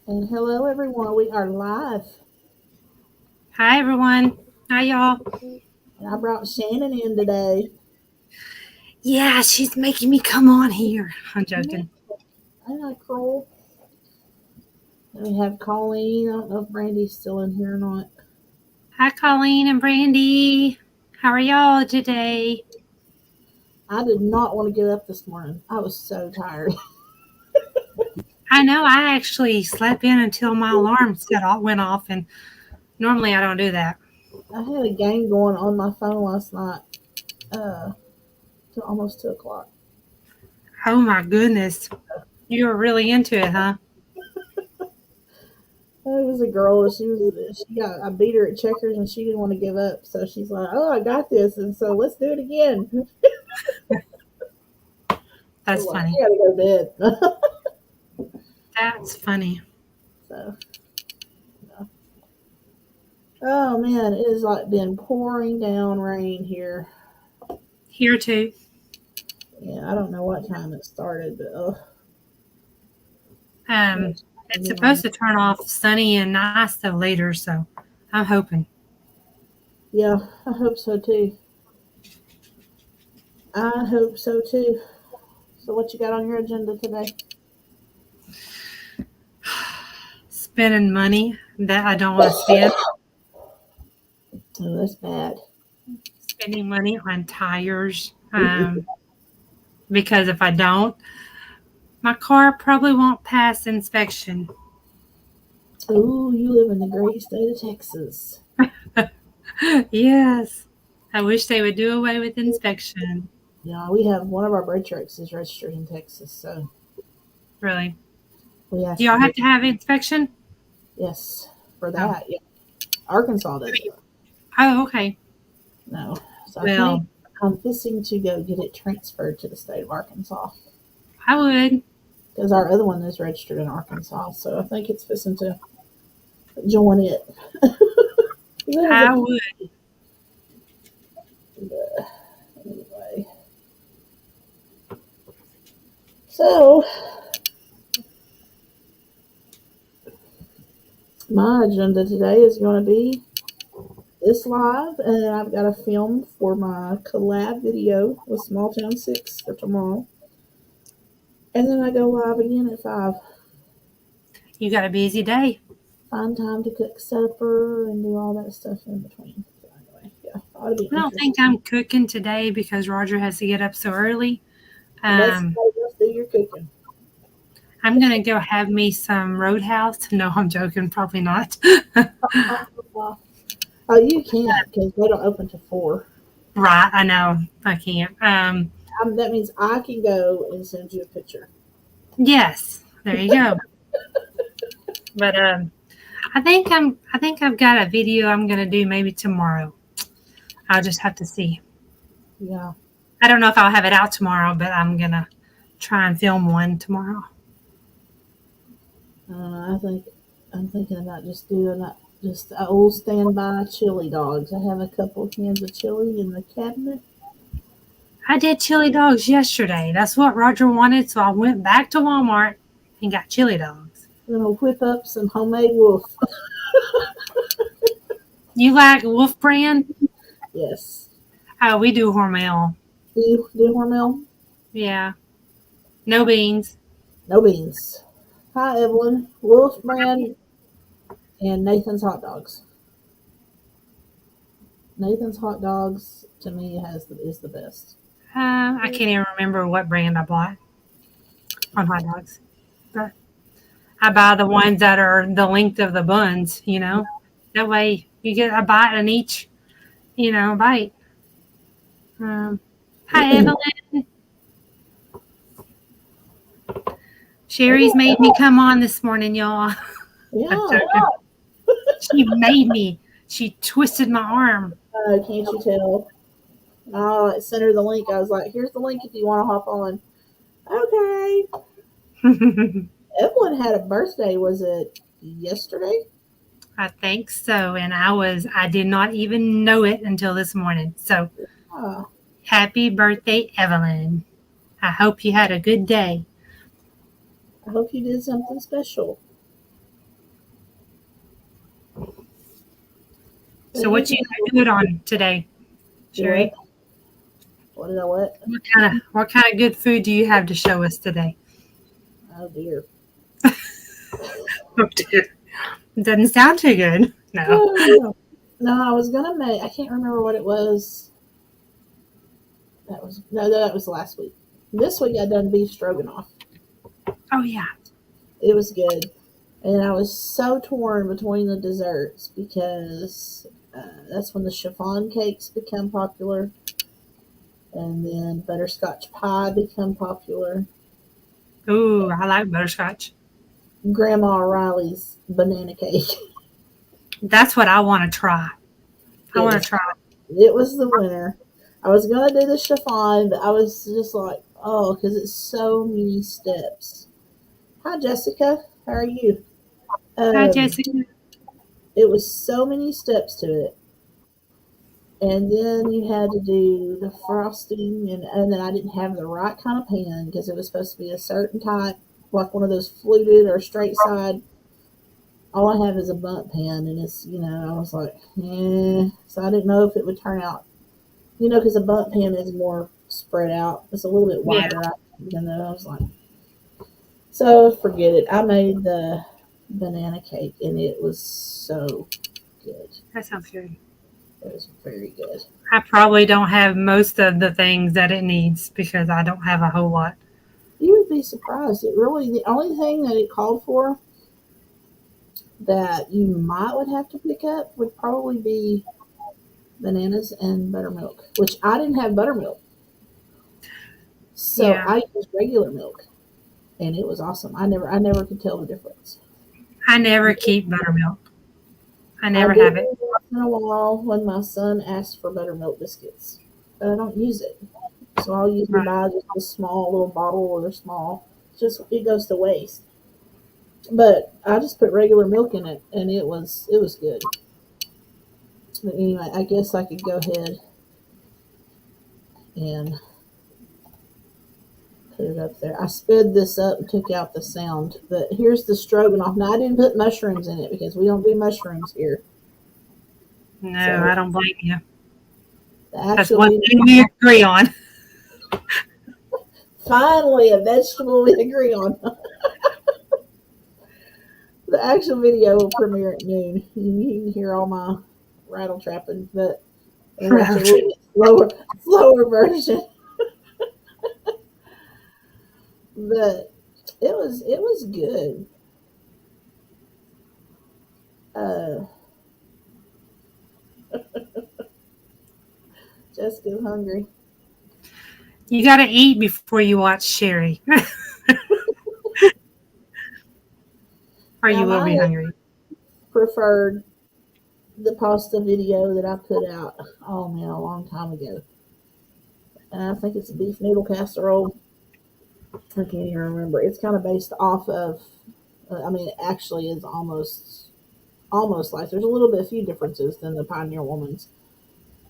And hello, everyone. We are live. Hi everyone. Hi y'all. And I brought Shannon in today. Yeah, she's making me come on here. I'm Yeah, joking. ain't that cool? And we have Colleen. I don't know if Brandy's still in here or not. Hi Colleen and Brandy. How are y'all today? I did not want to get up this morning. I was so tired. I know I actually slept in until my alarm went off, and normally I don't do that. I had a game going on my phone last night till almost 2 o'clock. Oh my goodness. You were really into it, huh? It was a girl. I beat her at checkers and she didn't want to give up. So she's like, oh, I got this. And so let's do it again. I'm That's like, funny. I got to go to bed. That's funny. So, yeah. Oh man, it has like been pouring down rain here. Here too. Yeah, I don't know what time it started, but Um, it's supposed to turn off sunny and nice though later, so I'm hoping. yeah, I hope so too. I hope so too. So, what you got on your agenda today? Spending money that I don't want to spend. Oh, that's bad. Spending money on tires. Because if I don't, my car probably won't pass inspection. Oh, you live in the great state of Texas. Yes. I wish they would do away with inspection. Yeah, we have one of our brake trucks is registered in Texas, so Really. we Do have to y'all get have to have inspection? yes for Oh. that. Yeah, Arkansas doesn't. Oh, okay. No, so I think Well, I'm fixing to go get it transferred to the state of Arkansas I would. because our other one is registered in Arkansas. So I think it's fixing to join it. That is I would. anyway. So my agenda today is going to be this live, and I've got a film for my collab video with Small Town Six for tomorrow, and then I go live again at 5. You got a busy day. Find time to cook supper and do all that stuff in between. So anyway, yeah, ought to be I don't think interesting. I'm cooking today because Roger has to get up so early. Let Um, somebody else do your cooking. I'm going to go have me some Roadhouse. No, I'm joking. Probably not. Oh, you can't because they don't open till 4. Right. I know. I can't. That means I can go and send you a picture. Yes. There you go. But I think I've got a video I'm gonna do maybe tomorrow. I'll just have to see. Yeah, I don't know if I'll have it out tomorrow, but I'm gonna try and film one tomorrow. I think I'm thinking about just doing that. Just old standby chili dogs. I have a couple of cans of chili in the cabinet. I did chili dogs yesterday. That's what Roger wanted, so I went back to Walmart and got chili dogs. I'm gonna whip up some homemade wolf. You like Wolf Brand? Yes. Oh, we do Hormel. Do you do Hormel? Yeah, no beans. No beans. Hi, Evelyn. Wolf brand and Nathan's hot dogs. Nathan's hot dogs to me is the best. I can't even remember what brand I bought on hot dogs, but I buy the ones that are the length of the buns. That way you get a bite in each, bite. Um, Hi, Evelyn. Sherry's made me come on this morning, y'all. I'm Yeah. joking. She made me. She twisted my arm. Can't you tell? I sent her the link. I was like, "Here's the link if you want to hop on." Okay. Evelyn had a birthday. Was it yesterday? I think so. And I did not even know it until this morning. So Ah, happy birthday, Evelyn. I hope you had a good day. I hope you did something special. So what you gonna do it on today, Do what? Sherry? What did I what? What kind of good food do you have to show us today? Oh dear. Oh, dear. It doesn't sound too good. No. No, I was gonna make. I can't remember what it was. That was no, that was last week. This week I done beef stroganoff. Oh yeah. It was good, and I was so torn between the desserts because that's when the chiffon cakes become popular, and then butterscotch pie become popular. Ooh, I like butterscotch. Grandma O'Reilly's banana cake. That's what I want to try. I It want was to try. it was the winner. I was gonna do the chiffon, but I was just like, oh, because it's so many steps. Hi, Jessica. How are you? Hi, Um, Jessica. it was so many steps to it, and then you had to do the frosting, and then I didn't have the right kind of pan because it was supposed to be a certain type, like one of those fluted or straight side. All I have is a bundt pan, and it's I was like, so I didn't know if it would turn out, because a bundt pan is more spread out. It's a little bit Yeah, wider. I was like, so forget it. I made the banana cake, and it was so good. that sounds good. It was very good. I probably don't have most of the things that it needs because I don't have a whole lot. You would be surprised. The only thing that it called for that you might would have to pick up would probably be bananas and buttermilk, which I didn't have buttermilk. So Yeah, I used regular milk, and it was awesome. I never could tell the difference. I never keep buttermilk. I I never do have it. once in a while when my son asks for buttermilk biscuits, but I don't use it. So I'll usually Right. buy just a small little bottle or a small. Just it goes to waste. But I just put regular milk in it, and it was good. But anyway, I guess I could go ahead and put it up there. I sped this up and took out the sound. But here's the stroganoff. Now I didn't put mushrooms in it because we don't do mushrooms here. No, So I don't blame you. the That's actual one video, thing we agree on. finally a vegetable we agree on. The actual video will premiere at noon. You can hear all my rattle trapping, but and watch a little bit slower version. But it was good. Uh, Jessica's hungry. You got to eat before you watch Sherry, or Now you will be my hungry. preferred the pasta video that I put out. Oh man, a long time ago. And I think it's a beef noodle casserole. I can't even remember. It's kind of based off of. I mean, it actually is almost like there's a little bit few differences than the Pioneer Woman's,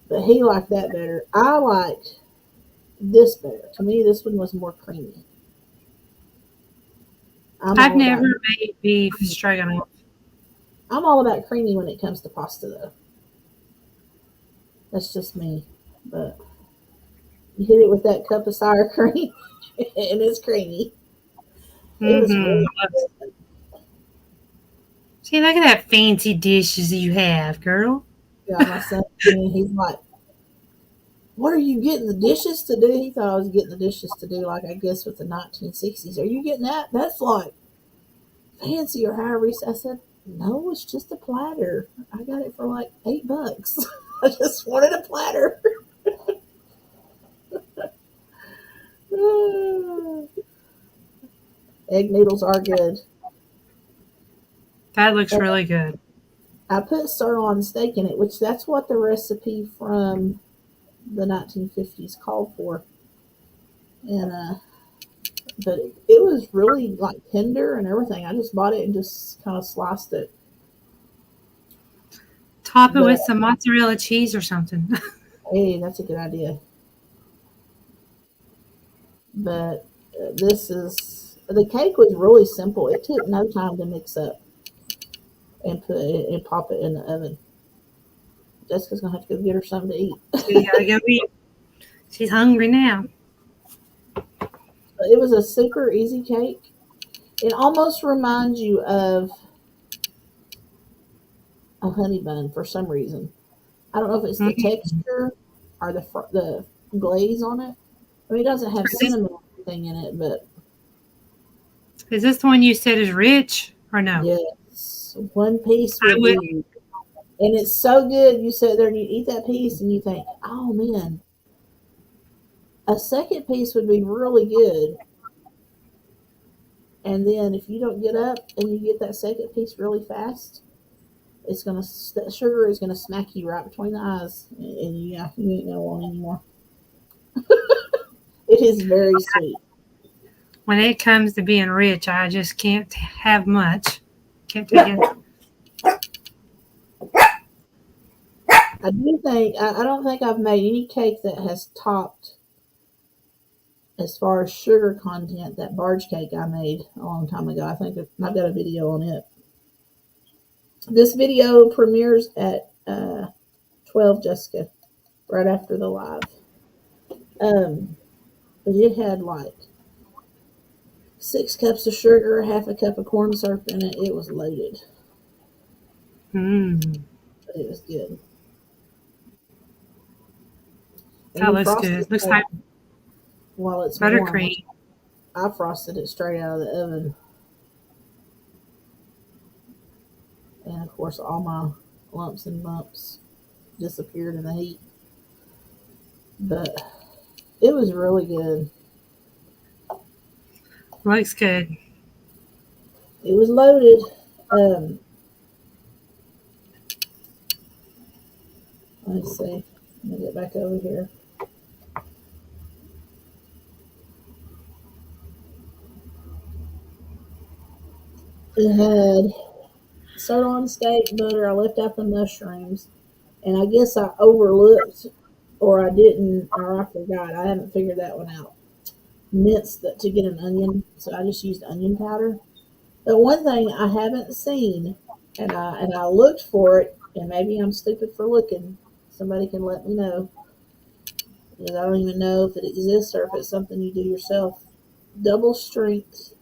but he liked that better. I liked this better. To me, this one was more creamy. I'm I've all never about made beef stroganoff. I'm all about creamy when it comes to pasta, though. That's just me. But you hit it with that cup of sour cream, and it's creamy. It was Mm-hmm. really good. See, look at that fancy dishes you have, girl. Yeah, my son, he's like, "What are you getting the dishes to do?" He thought I was getting the dishes to do, like I guess with the 1960s. Are you getting that? That's like fancy or however. I said, "No, it's just a platter. I got it for like $8. I just wanted a platter." Egg noodles are good. That looks And really good. I put sirloin steak in it, which that's what the recipe from the 1950s called for. And but it was really like tender and everything. I just bought it and just kind of sliced it. Top it But with some mozzarella cheese or something. hey, that's a good idea. But this is the cake was really simple. It took no time to mix up and put it and pop it in the oven. Jessica's going to have to go get her something to eat. She gotta go eat. She's hungry now. But it was a super easy cake. It almost reminds you of a honey bun for some reason. I don't know if it's the texture or the glaze on it. I mean, it doesn't have cinnamon or anything in it, but Is this the one you said is rich or no? yes, one piece would be, and it's so good. You sit there and you eat that piece, and you think, "Oh man, a second piece would be really good." And then if you don't get up and you get that second piece really fast, it's gonna that sugar is gonna smack you right between the eyes, and you ain't gonna want anymore. It is very sweet. When it comes to being rich, I just can't have much. Can't take it. I do think I don't think I've made any cake that has topped as far as sugar content that barge cake I made a long time ago. I think I've got a video on it. This video premieres at 12, Jessica, right after the live. But it had like 6 cups of sugar, half a cup of corn syrup in it. It was loaded. But it was good. That looks good. Looks like while it's buttercream. Warm, I frosted it straight out of the oven. And of course, all my lumps and bumps disappeared in the heat. But it was really good. Looks good. It was loaded. Let's see. Let me get back over here. It had sirloin steak, butter. I left out the mushrooms. And I guess I overlooked, or I didn't, or I forgot. I haven't figured that one out. Minced to get an onion, so I just used onion powder. But one thing I haven't seen, and I looked for it, and maybe I'm stupid for looking. Somebody can let me know, because I don't even know if it exists or if it's something you do yourself. Double strength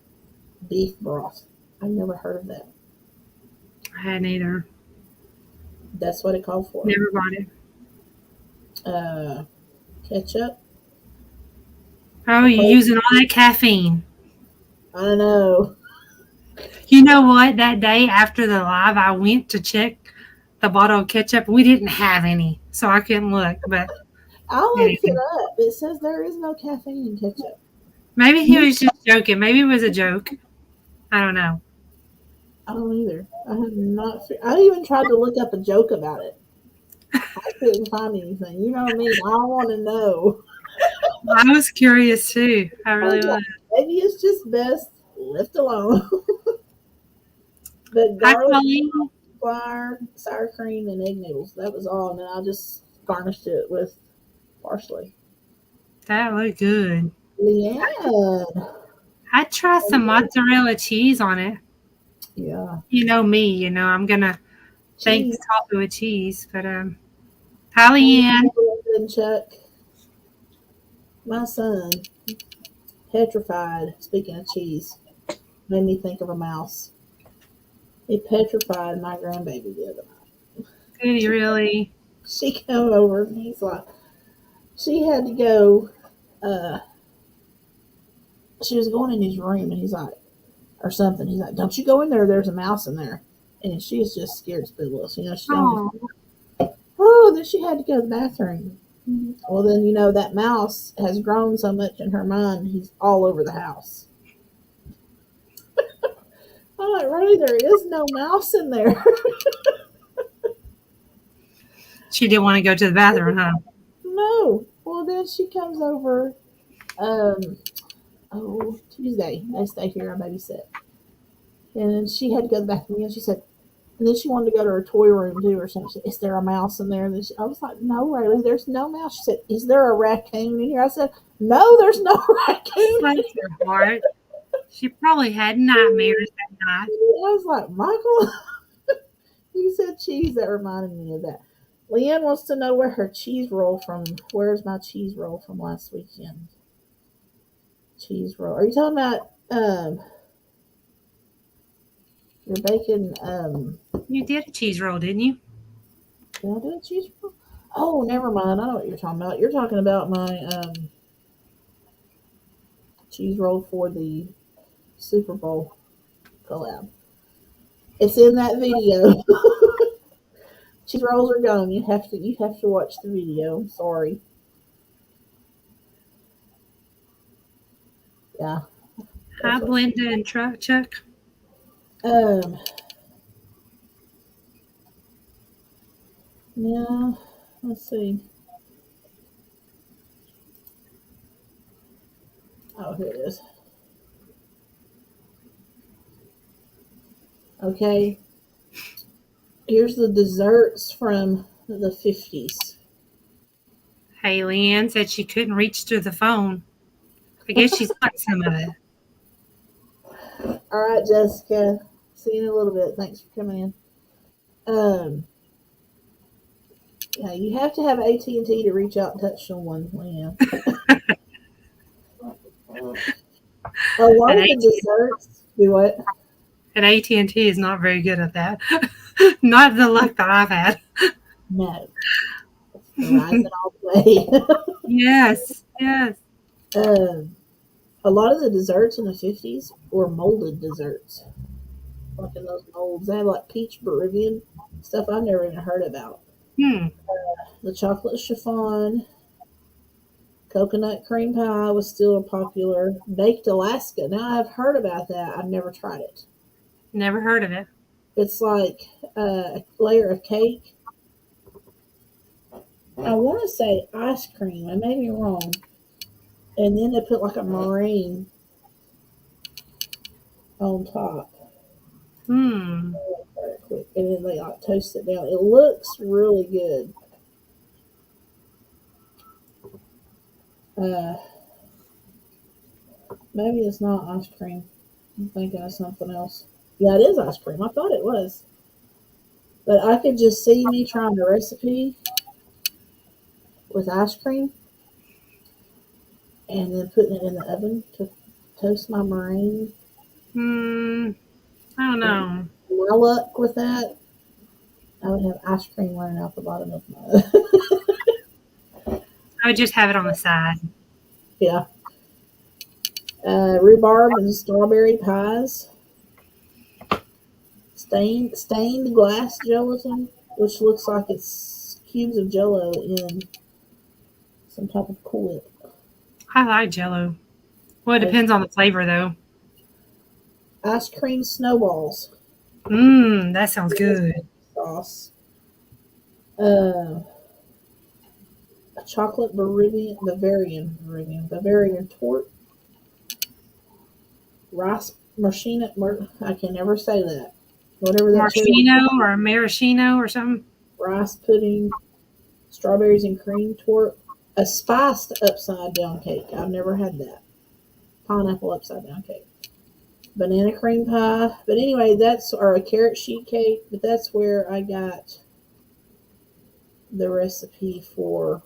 beef broth. I've never heard of that. I hadn't either. That's what it called for. Never bought it. Ketchup. Oh, you're using all that caffeine. I know. You know what? That day after the live, I went to check the bottle of ketchup. We didn't have any, so I couldn't look. But I looked it up. It says there is no caffeine in ketchup. Maybe he was just joking. Maybe it was a joke. I don't know. I don't either. I have not. I even tried to look up a joke about it. I couldn't find anything. You know what I mean? I want to know. I was curious too. I really was. Maybe it's just best left alone. But garlic, flour, sour cream, and egg noodles. That was all. And then I just garnished it with parsley. That looked good. Leanne. I'd try some mozzarella cheese on it. Yeah. You know me. I'm gonna thank coffee with cheese. But hi, Leanne. And Chuck. My son, petrified. Speaking of cheese, made me think of a mouse. It petrified my grandbaby the other night. Did he really? She came over and he's like, she had to go, she was going in his room and he's like, or something. He's like, don't you go in there. There's a mouse in there. And she's just scared spitless. Then she had to go to the bathroom. Well, then, that mouse has grown so much in her mind, he's all over the house. I'm like, really, there is no mouse in there. She didn't want to go to the bathroom, huh? No. Well, then she comes over, Tuesday. They stay here, I babysit. And then she had to go to the bathroom again. She said, and then she wanted to go to her toy room too or something. She said, is there a mouse in there? And then I was like, no, Rayleigh, there's no mouse. She said, is there a raccoon in here? I said, no, there's no raccoon. Bless her heart. She probably had nightmares that night. I was like, Michael, you said cheese. That reminded me of that. Leanne wants to know where her cheese roll from. Where's my cheese roll from last weekend? Cheese roll. Are you talking about your bacon? You did a cheese roll, didn't you? Did I do a cheese roll? Oh, never mind. I know what you're talking about. You're talking about my cheese roll for the Super Bowl collab. It's in that video. Cheese rolls are gone. You have to watch the video. I'm sorry. Yeah, Hi, that's what. Blenda and Chuck. Um. Yeah. Let's see. Oh, here it is. Okay. Here's the desserts from the 50s. Hey, Leanne said she couldn't reach through the phone. I guess she's got some of it. All right, Jessica. See you in a little bit. Thanks for coming in. Yeah, you have to have AT&T to reach out and touch someone. Yeah. A lot And of the desserts. Do what? AT&T is not very good at that. Not the luck that I've had. No. It's Verizon all the way. Yes, yes. A lot of the desserts in the 50s were molded desserts. Like in those molds. They had like peach Peruvian stuff I've never even heard about. Hmm. The chocolate chiffon, coconut cream pie was still popular. Baked Alaska. Now I've heard about that. I've never tried it. Never heard of it. It's like a layer of cake. I want to say ice cream. I may be wrong. And then they put like a meringue on top. Hmm. And then they like toast it down. It looks really good. Uh, Maybe it's not ice cream. I'm thinking of something else. Yeah, it is ice cream. I thought it was. But I could just see me trying the recipe with ice cream and then putting it in the oven to toast my meringue. Hmm. I don't And know. my luck with that, I would have ice cream running out the bottom of my. I would just have it on the side. Yeah. Rhubarb and strawberry pies. Stained glass gelatin, which looks like it's cubes of jello in some type of coolant. I like Jello. Well, it depends on the flavor, though. Ice cream snowballs. Mmm, that sounds good. Sauce. Uh, a chocolate Bavarian tort. Rice machina. I can never say that. Whatever that cherry. Maraschino or maraschino or something. Rice pudding, strawberries and cream tort. A spiced upside down cake. I've never had that. Pineapple upside down cake. Banana cream pie. But anyway, or a carrot sheet cake. But that's where I got the recipe for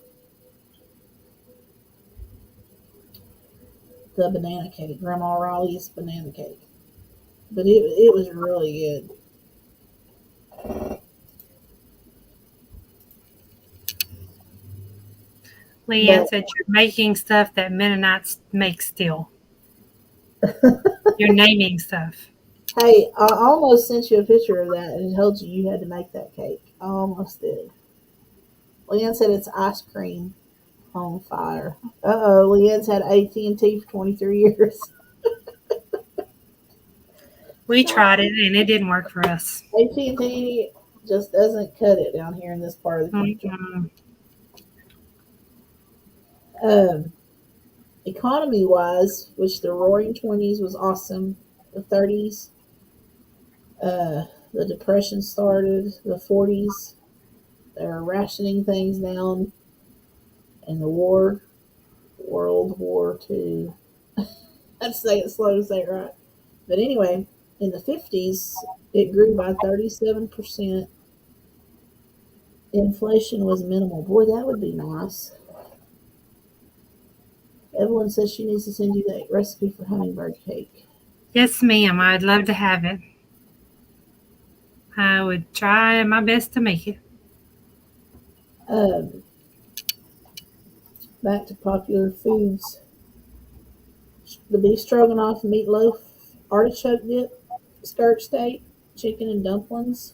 the banana cake, Grandma Raleigh's banana cake. But it was really good. Leanne But said you're making stuff that Mennonites make still. You're naming stuff. hey, I almost sent you a picture of that and told you had to make that cake. I almost did. Leanne said it's ice cream on fire. Leanne's had AT&T for 23 years. We tried it and it didn't work for us. AT&T just doesn't cut it down here in this part of the country. Mm-hmm. Um, Economy wise, which the Roaring Twenties was awesome. The 30s, the Depression started. The 40s, they were rationing things down, and the World War Two. I'd say it slow to say it right. But anyway, in the 50s, it grew by 37%. inflation was minimal. Boy, that would be nice. Evelyn says she needs to send you that recipe for hummingbird cake. Yes, ma'am. I'd love to have it. I would try my best to make it. Um, Back to popular foods. The beef stroganoff, meatloaf, artichoke dip, skirt steak, chicken and dumplings.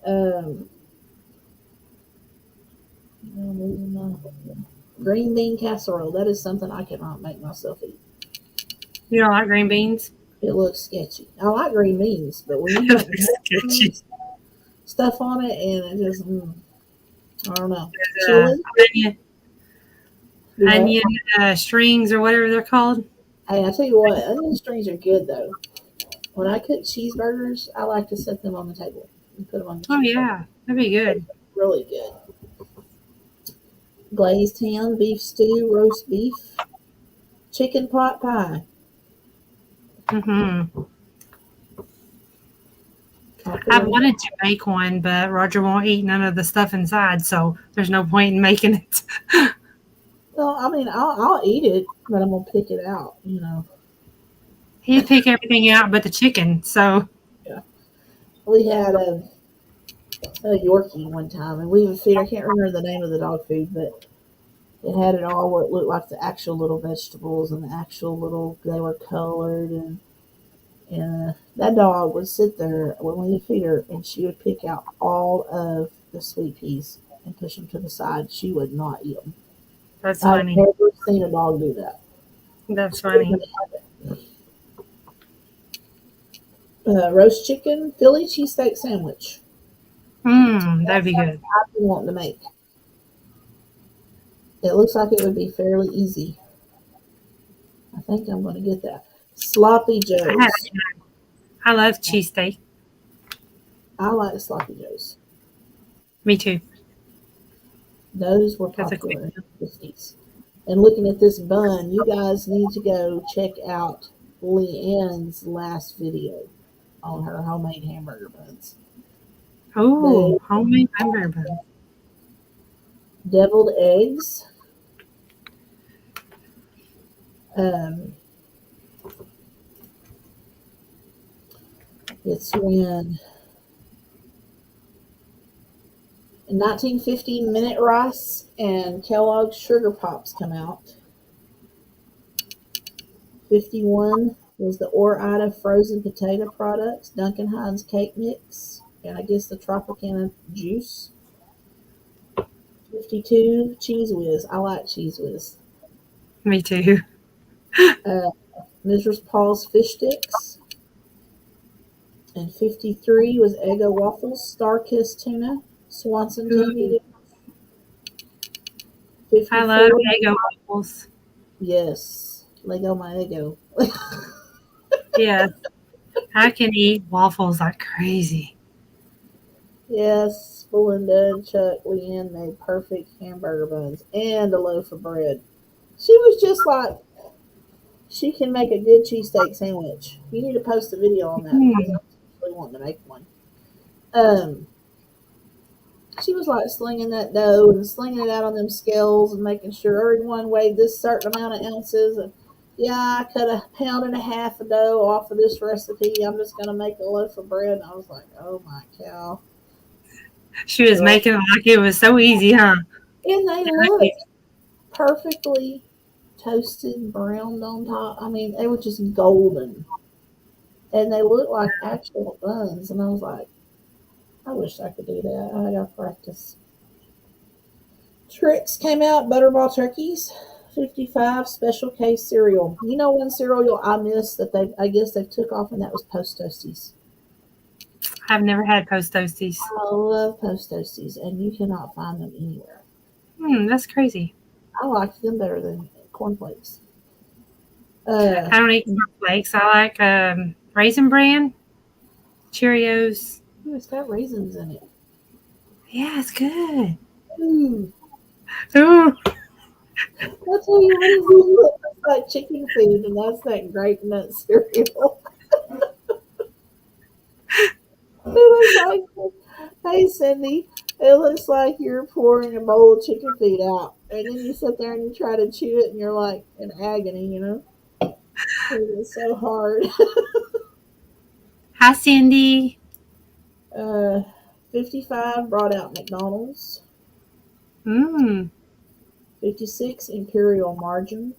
Um, green bean casserole. That is something I cannot make myself eat. You don't like green beans? It looks sketchy. I like green beans, but when you It put looks sketchy. stuff on it and it just, I don't know. Uh, Chili? onion, Do what? onion strings or whatever they're called. Hey, I tell you what, onion strings are good though. When I cook cheeseburgers, I like to set them on the table and put them on the Oh cheeseburger. yeah, that'd be good. Really good. Glazed ham, beef stew, roast beef, chicken pot pie. Mm-hmm. I've Popular. wanted to make one, but Roger won't eat none of the stuff inside, so there's no point in making it. Well, I mean, I'll eat it, but I'm gonna pick it out. He'd pick everything out but the chicken. So, Yeah. We had a Yorkie one time, and we would feed. I can't remember the name of the dog food, but it had it all where it looked like the actual little vegetables and the actual little. They were colored, and that dog would sit there when we would feed her, and she would pick out all of the sweet peas and push them to the side. She would not eat them. that's I've funny. never seen a dog do that. That's funny. Roast chicken, Philly cheesesteak sandwich. That'd be good. I've been wanting to make. It looks like it would be fairly easy. I think I'm going to get that. Sloppy I have. Joes. I love cheesesteak. I like sloppy joes. Me too. Those were That's a quick popular in the 50s. And looking at this bun, you guys need to go check out Leanne's last video on her homemade hamburger buns. Oh, They homemade hamburger bun. deviled eggs. Um, it's when in 1950 Minute Rice and Kellogg's Sugar Pops come out. 51 was the Ore-Ida frozen potato products, Duncan Hines cake mix, and I guess the Tropicana juice. 52 Cheese Whiz. I like Cheese Whiz. Me too. Mrs. Paul's fish sticks. And 53 was Eggo waffles, Star Kiss tuna, Swanson TV. I love 54. Eggo waffles. Yes. Lego my Eggo. Yes, I can eat waffles like crazy. Yes, Belinda and Chuck Leanne made perfect hamburger buns and a loaf of bread. She was just like, she can make a good cheesesteak sandwich. You need to post a video on that because Mm. I'm really wanting to make one. Um, she was like slinging that dough and slinging it out on them scales and making sure everyone weighed this certain amount of ounces. And yeah, I cut a pound and a half of dough off of this recipe. I'm just going to make a loaf of bread. And I was like, oh my cow. She was Girl. making it like it was so easy, huh? And they looked perfectly toasted, browned on top. I mean, they were just golden. And they looked like actual buns. And I was like, I wish I could do that. I got to practice. Trix came out, Butterball Turkeys. 55 special case cereal. You know one cereal I missed that I guess they took off, and that was Post Toasties. I've never had Post Toasties. I love Post Toasties, and you cannot find them anywhere. That's crazy. I liked them better than cornflakes. I don't eat cornflakes. I like Raisin Bran, Cheerios. It's got raisins in it. Yeah, it's good. Ooh. Ooh, I'll tell you what is it? It's like chicken food, and that's that grape nut cereal. Hey, Cindy. It looks like you're pouring a bowl of chicken feet out, and then you sit there and you try to chew it, and you're like in agony, you know? It's so hard. Hi, Cindy. Uh, 55 brought out McDonald's. Mmm. 56 Imperial margarine.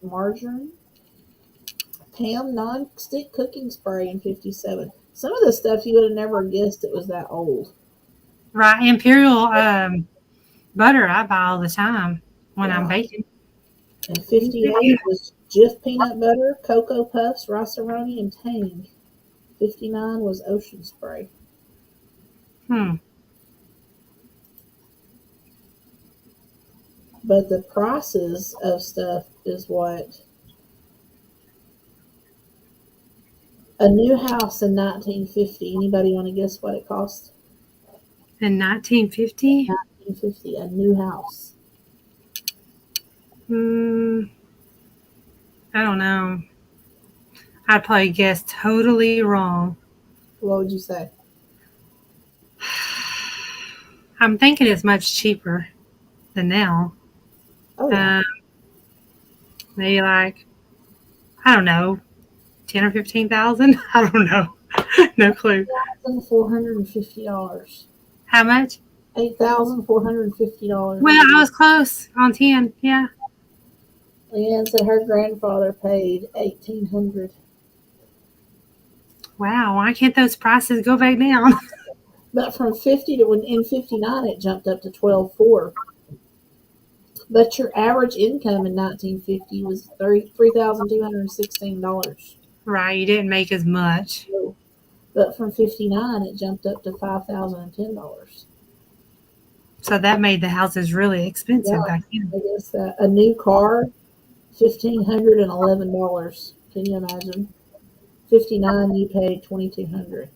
Pam non-stick cooking spray in 57. Some of the stuff you would have never guessed it was that old. Right. Imperial butter I buy all the time when I'm Yeah. baking. And 58 was Jif peanut butter, Cocoa Puffs, Rice-A-Roni, and Tang. 59 was Ocean Spray. Hmm. But the prices of stuff is what. A new house in 1950. Anybody want to guess what it cost? In 1950? 1950, a new house. I don't know. I'd probably guess totally wrong. What would you say? I'm thinking it's much cheaper than now. Oh, yeah. Maybe like, I don't know, 10 or 15,000. I don't know. No clue. $8,450. How much? $8,450. Well, I was close on 10. Yeah. Leanne said her grandfather paid $1,800. Wow. Why can't those prices go back down? But from 50 to in 59, it jumped up to 12,400. But your average income in 1950 was $3,216. Right. You didn't make as much. But from 59, it jumped up to $5,010. So that made the houses really expensive Yeah, back then. I guess that a new car, $1,511. Can you imagine? 59, you paid $2,200.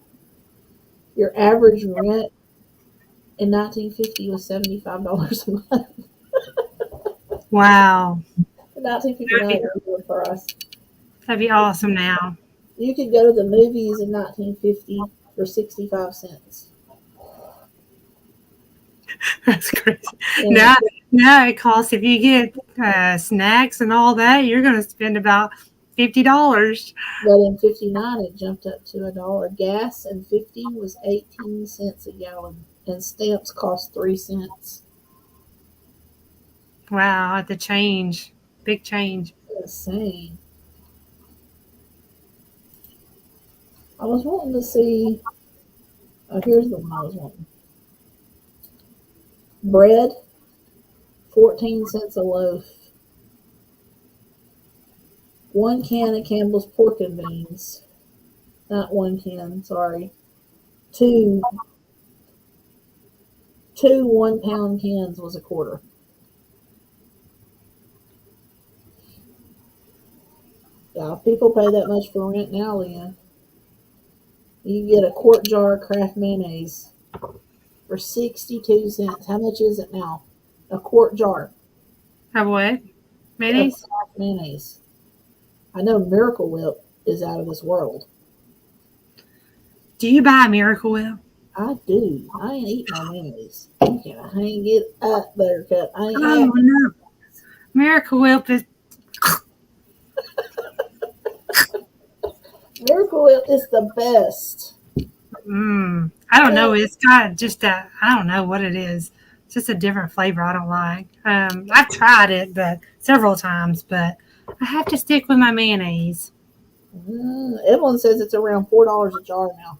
Your average rent in 1950 was $75 a month. Wow. In 1959, it was a good price. That'd be awesome now. You could go to the movies in 1950 for 65 cents. That's crazy. And Now it costs, if you get snacks and all that, you're going to spend about $50. but in 59, it jumped up to $1. Gas in 50 was 18 cents a gallon, and stamps cost 3 cents. Wow, the change. Big change. Insane. I was wanting to see. Oh, here's the one I was wanting. Bread, 14 cents a loaf. 1 can of Campbell's pork and beans. Not 1 can, sorry. Two 1-pound cans was a quarter. Yeah, people pay that much for rent now, Leanne. You get a quart jar of Kraft mayonnaise for 62 cents. How much is it now? A quart jar Of what? of Mayonnaise? Kraft mayonnaise. I know Miracle Whip is out of this world. Do you buy Miracle Whip? I do. I ain't eating no mayonnaise. I ain't get up, Buttercup. I ain't Oh, no. Miracle Whip is. Miracle Whip is the best. I don't know. It's got just a, I don't know what it is. It's just a different flavor I don't like. I've tried it but several times, but I have to stick with my mayonnaise. Evelyn says it's around $4 a jar now.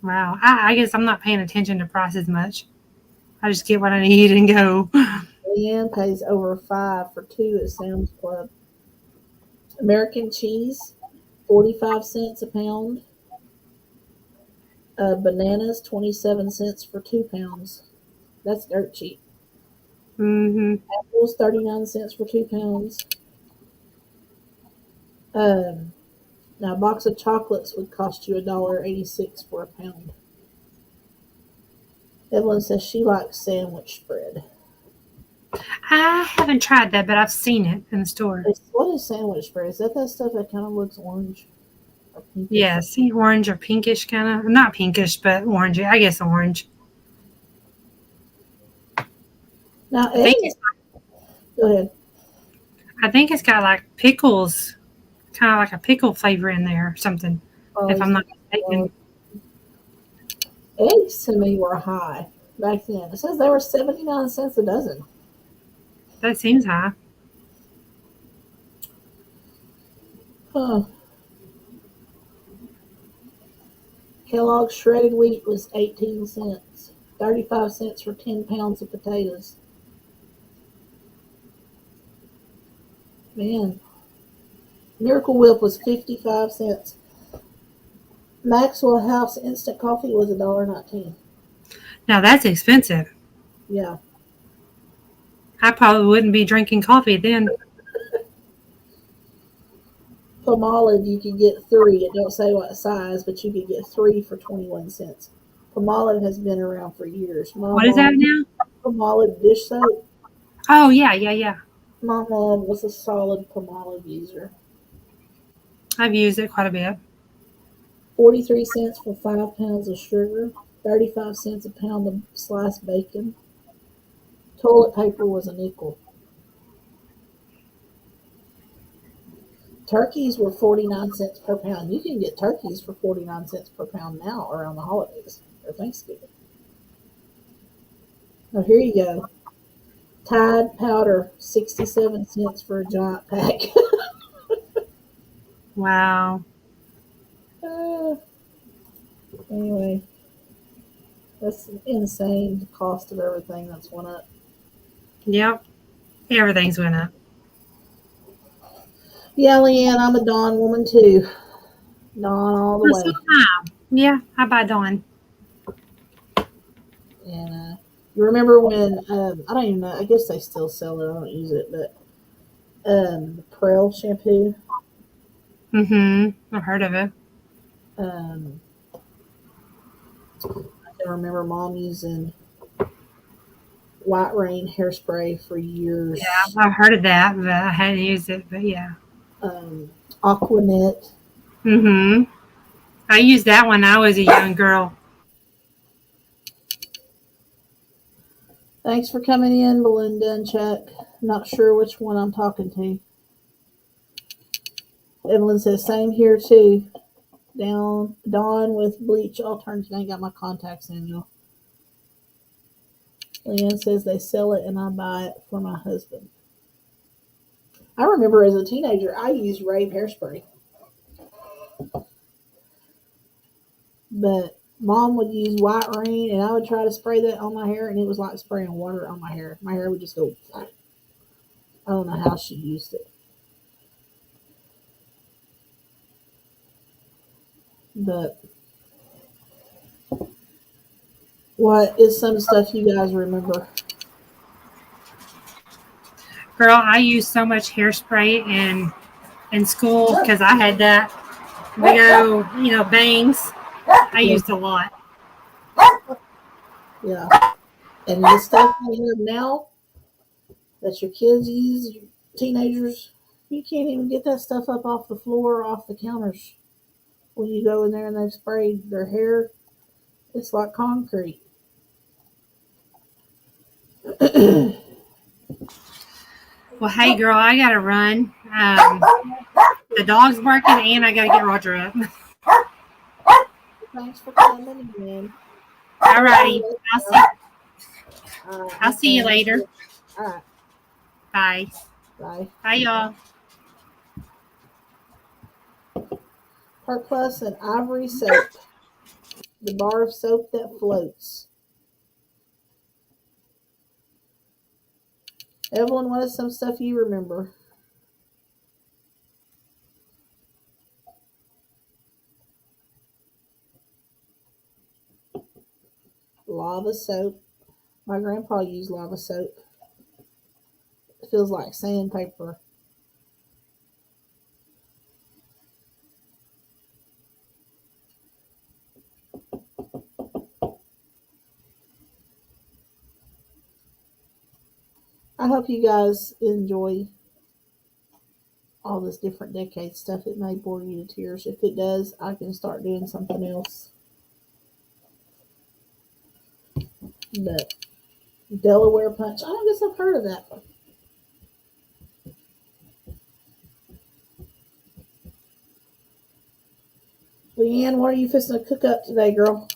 Wow. I guess I'm not paying attention to prices much. I just get what I need and go. Leanne pays over $5 for 2 at Sam's Club. American cheese, 45 cents a pound. Bananas, 27 cents for 2 pounds. That's dirt cheap. Apples, 39 cents for 2 pounds. Now, a box of chocolates would cost you $1.86 for a pound. Evelyn says she likes sandwich spread. I haven't tried that, but I've seen it in the store. What is sandwich spread? Is that stuff that kind of looks orange? Or pinkish? Yeah, see, orange or pinkish kind of. Not pinkish, but orange. I guess orange. Now, I think Eddie, go ahead. I think it's got like pickles, kind of like a pickle flavor in there or something, if Probably I'm not some. mistaken. Eggs to me were high back then. It says they were 79 cents a dozen. That seems high. Huh. Kellogg's shredded wheat was 18 cents. 35 cents for 10 pounds of potatoes. Man. Miracle Whip was 55 cents. Maxwell House instant coffee was $1.19. Now that's expensive. Yeah. I probably wouldn't be drinking coffee then. Palmolive, you could get three. It don't say what size, but you could get three for 21 cents. Palmolive has been around for years. My What is that mom, now? Palmolive dish soap. Oh yeah, yeah, yeah. My mom was a solid Palmolive user. I've used it quite a bit. 43 cents for 5 pounds of sugar. 35 cents a pound of sliced bacon. Toilet paper was a nickel. Turkeys were 49 cents per pound. You can get turkeys for 49 cents per pound now around the holidays or Thanksgiving. Oh, here you go. Tide powder, 67 cents for a giant pack. Wow. uh, anyway, that's insane. The cost of everything that's went up. Yep. Everything's went up. Yeah, Leanne, I'm a Dawn woman too. Dawn all the Oh, so way. am I. Yeah, I buy Dawn. And you remember when I don't even know. I guess they still sell it. I don't use it, but the Prel shampoo. Mm-hmm. I've heard of it. Um, I can remember Mom using White Rain hairspray for Yeah, years. I've heard of that, but I hadn't used it. But yeah. Aquanet. Mm-hmm. I used that when I was a young girl. Thanks for coming in, Belinda and Chuck. Not sure which one I'm talking to. Evelyn says same here too. Down Dawn with bleach alternative. I ain't got my contacts in, y'all. Leanne says they sell it and I buy it for my husband. I remember as a teenager I used rave hairspray. But Mom would use White Rain and I would try to spray that on my hair and it was like spraying water on my hair. My hair would just go. I don't know how she used it. But what is some stuff you guys remember? Girl, I used so much hairspray in school because I had that big old, bangs. I Yeah. used a lot. Yeah. And the stuff they have now that your kids use, your teenagers, you can't even get that stuff up off the floor or off the counters. When you go in there and they've sprayed their hair, it's like concrete. Well, hey, girl, I gotta run. The dog's barking, and I gotta get Roger up. Thanks for coming in. Alrighty, I'll see you Okay. later. All right. Bye. Bye. Bye, y'all. Perplus and Ivory soap. The bar of soap that floats. Evelyn, what is some stuff you remember? Lava soap. My grandpa used lava soap. It feels like sandpaper. I hope you guys enjoy all this different decade stuff. It may bore you to tears. If it does, I can start doing something else. But Delaware punch. I don't guess I've heard of that. Leanne, what are you fixing to cook up today, girl?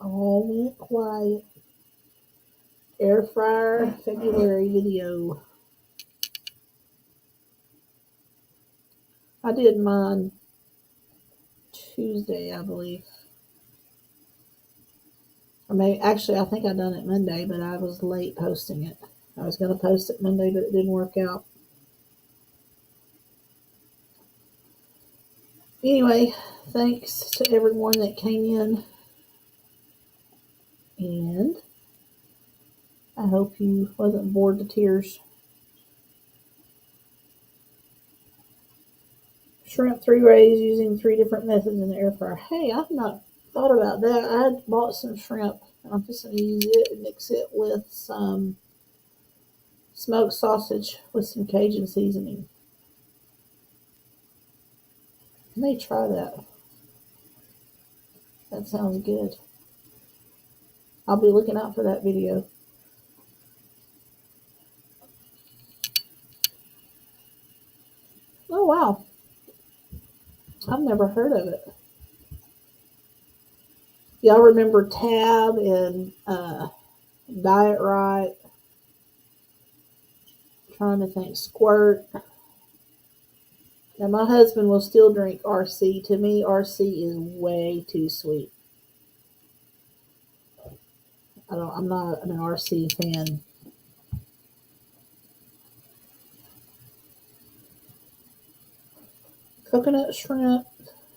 All went quiet. Air fryer February video. I did mine Tuesday, I believe. Or maybe, actually, I think I done it Monday, but I was late posting it. I was going to post it Monday, but it didn't work out. Anyway, thanks to everyone that came in. And I hope you wasn't bored to tears. Shrimp 3 ways using 3 different methods in the air fryer. Hey, I've not thought about that. I had bought some shrimp. I'm just going to use it and mix it with some smoked sausage with some Cajun seasoning. I may try that. That sounds good. I'll be looking out for that video. Oh, wow. I've never heard of it. Y'all remember Tab and Diet Right? I'm trying to think. Squirt. Now, my husband will still drink RC. To me, RC is way too sweet. I'm not an RC fan. Coconut shrimp,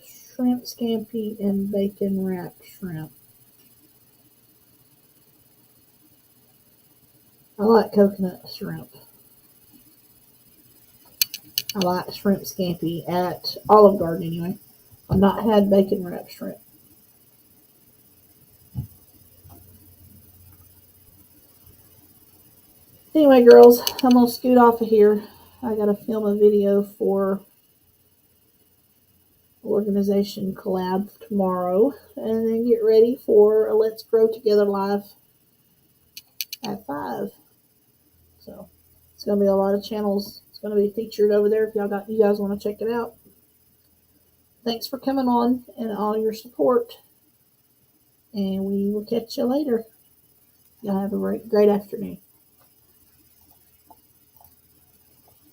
shrimp scampi, and bacon wrapped shrimp. I like coconut shrimp. I like shrimp scampi at Olive Garden anyway. I've not had bacon wrapped shrimp. Anyway, girls, I'm going to scoot off of here. I got to film a video for organization collab tomorrow and then get ready for a Let's Grow Together live at 5. So it's going to be a lot of channels. It's going to be featured over there if you guys want to check it out. Thanks for coming on and all your support. And we will catch you later. Y'all have a great afternoon.